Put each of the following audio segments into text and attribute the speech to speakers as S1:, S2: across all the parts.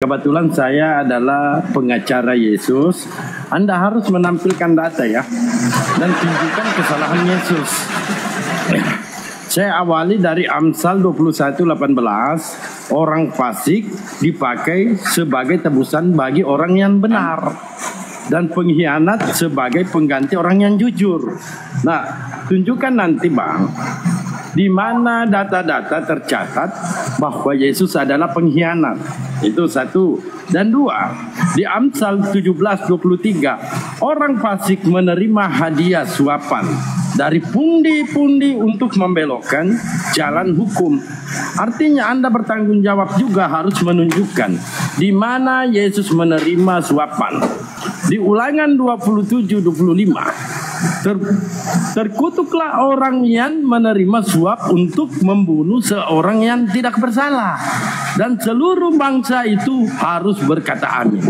S1: kebetulan saya adalah pengacara Yesus. Anda harus menampilkan data ya, dan tunjukkan kesalahan Yesus. Saya awali dari Amsal 21:18. Orang fasik dipakai sebagai tebusan bagi orang yang benar, dan pengkhianat sebagai pengganti orang yang jujur. Nah, tunjukkan nanti Bang, di mana data-data tercatat bahwa Yesus adalah pengkhianat. Itu satu. Dan dua, di Amsal 17:23, orang fasik menerima hadiah suapan dari pundi-pundi untuk membelokkan jalan hukum. Artinya Anda bertanggung jawab juga harus menunjukkan di mana Yesus menerima suapan. Di Ulangan 27:25, terkutuklah orang yang menerima suap untuk membunuh seorang yang tidak bersalah, dan seluruh bangsa itu harus berkata amin.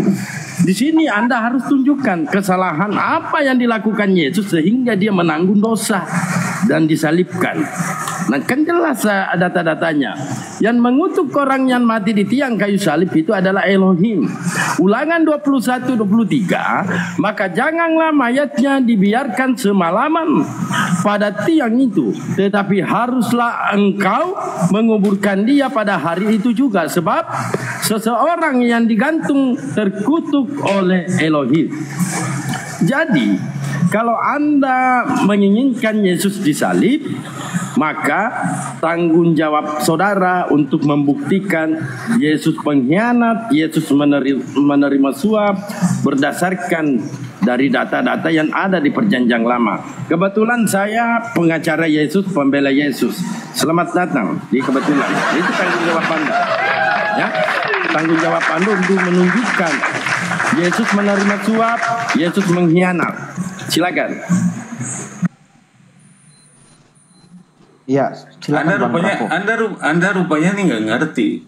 S1: Di sini Anda harus tunjukkan kesalahan apa yang dilakukan Yesus sehingga dia menanggung dosa dan disalibkan. Nah, kan jelas data-datanya. Yang mengutuk orang yang mati di tiang kayu salib itu adalah Elohim. Ulangan 21:23, maka janganlah mayatnya dibiarkan semalaman pada tiang itu, tetapi haruslah engkau menguburkan dia pada hari itu juga, sebab seseorang yang digantung terkutuk oleh Elohim. Jadi, kalau Anda menginginkan Yesus disalib, maka tanggung jawab saudara untuk membuktikan Yesus pengkhianat, Yesus menerima suap berdasarkan dari data-data yang ada di Perjanjian Lama. Kebetulan saya pengacara Yesus, pembela Yesus. Selamat datang di kebetulan. Itu tanggung jawab Anda. Ya, tanggung jawab Anda untuk menunjukkan Yesus menerima suap, Yesus mengkhianat. Silakan.
S2: Ya, silakan.
S3: Anda rupanya nih nggak ngerti.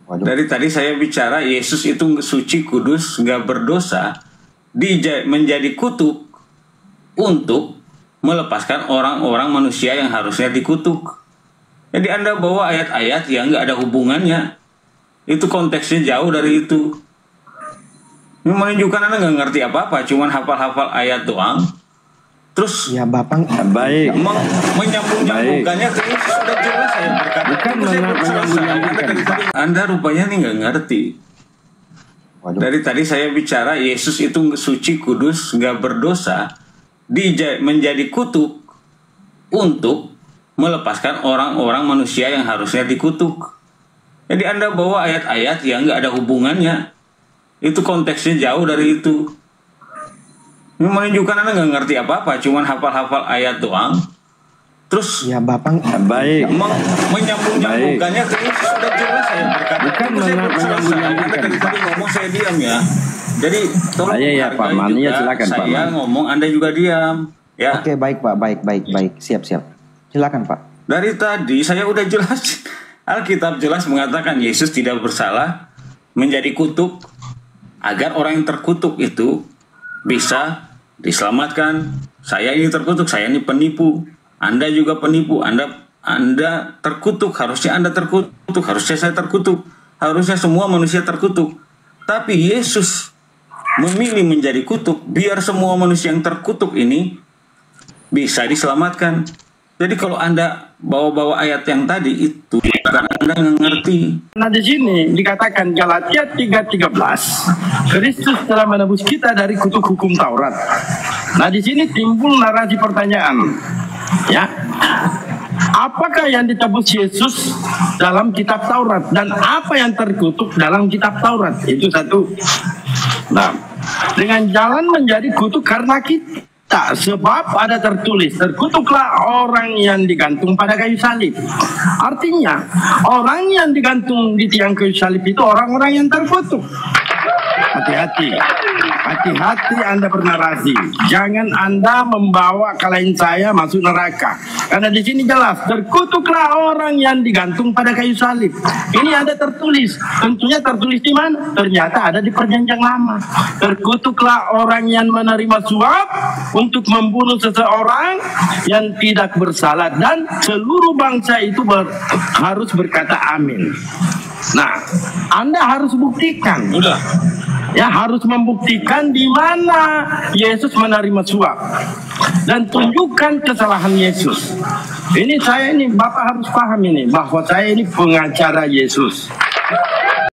S2: Waduh.
S3: Dari tadi saya bicara Yesus itu suci, kudus, nggak berdosa, menjadi kutuk untuk melepaskan orang-orang manusia yang harusnya dikutuk. Jadi Anda bawa ayat-ayat yang nggak ada hubungannya. Itu konteksnya jauh dari itu. Ini menunjukkan Anda nggak ngerti apa-apa, cuman hafal-hafal ayat doang. Terus
S2: ya Bapak
S1: baik
S3: menyambung-nyambungkannya ke Yesus sudah jelas saya berkata.
S1: Bukan menyambung-nyambungkan.
S3: Anda rupanya nih nggak ngerti.
S2: Waduh.
S3: Dari tadi saya bicara Yesus itu suci, kudus, nggak berdosa, menjadi kutuk untuk melepaskan orang-orang manusia yang harusnya dikutuk. Jadi Anda bawa ayat-ayat yang nggak ada hubungannya. Itu konteksnya jauh dari itu. Ini menunjukkan Anda nggak ngerti apa-apa, cuman hafal-hafal ayat doang. Terus
S2: ya Bapak
S1: baik
S3: menyambung-nyambungkannya ke Yesus sudah jelas saya berkata.
S1: Bukan menyambung-nyambungkan.
S3: Anda tadi ngomong saya diam ya. Jadi tolong
S1: ya Pak Man, ya silakan Pak Man.
S3: Saya ngomong Anda juga diam. Ya.
S2: Oke, baik Pak, baik. Siap. Silakan Pak.
S3: Dari tadi saya udah jelas. Alkitab jelas mengatakan Yesus tidak bersalah, menjadi kutuk agar orang yang terkutuk itu bisa diselamatkan. Saya ini terkutuk, saya ini penipu, Anda juga penipu, Anda terkutuk, harusnya Anda terkutuk, harusnya saya terkutuk, harusnya semua manusia terkutuk. Tapi Yesus memilih menjadi kutuk biar semua manusia yang terkutuk ini bisa diselamatkan. Jadi kalau Anda bawa-bawa ayat yang tadi itu karena Anda nggak ngerti.
S1: Nah, di sini dikatakan Galatia 3:13, Kristus telah menebus kita dari kutuk hukum Taurat. Nah, di sini timbul narasi pertanyaan, ya, apakah yang ditebus Yesus dalam kitab Taurat dan apa yang terkutuk dalam kitab Taurat? Itu satu. Nah, dengan jalan menjadi kutuk karena kita. Sebab ada tertulis, terkutuklah orang yang digantung pada kayu salib. Artinya, orang yang digantung di tiang kayu salib itu orang-orang yang terkutuk. Hati-hati. Hati-hati Anda bernarasi. Jangan Anda membawa klien saya masuk neraka. Karena di sini jelas, terkutuklah orang yang digantung pada kayu salib. Ini ada tertulis. Tentunya tertulis di mana? Ternyata ada di Perjanjian Lama. Terkutuklah orang yang menerima suap untuk membunuh seseorang yang tidak bersalah, dan seluruh bangsa itu harus berkata amin. Nah, Anda harus buktikan.
S3: Udah.
S1: Ya, harus membuktikan di mana Yesus menerima suap dan tunjukkan kesalahan Yesus. Ini Bapak harus paham ini bahwa saya ini pengacara Yesus.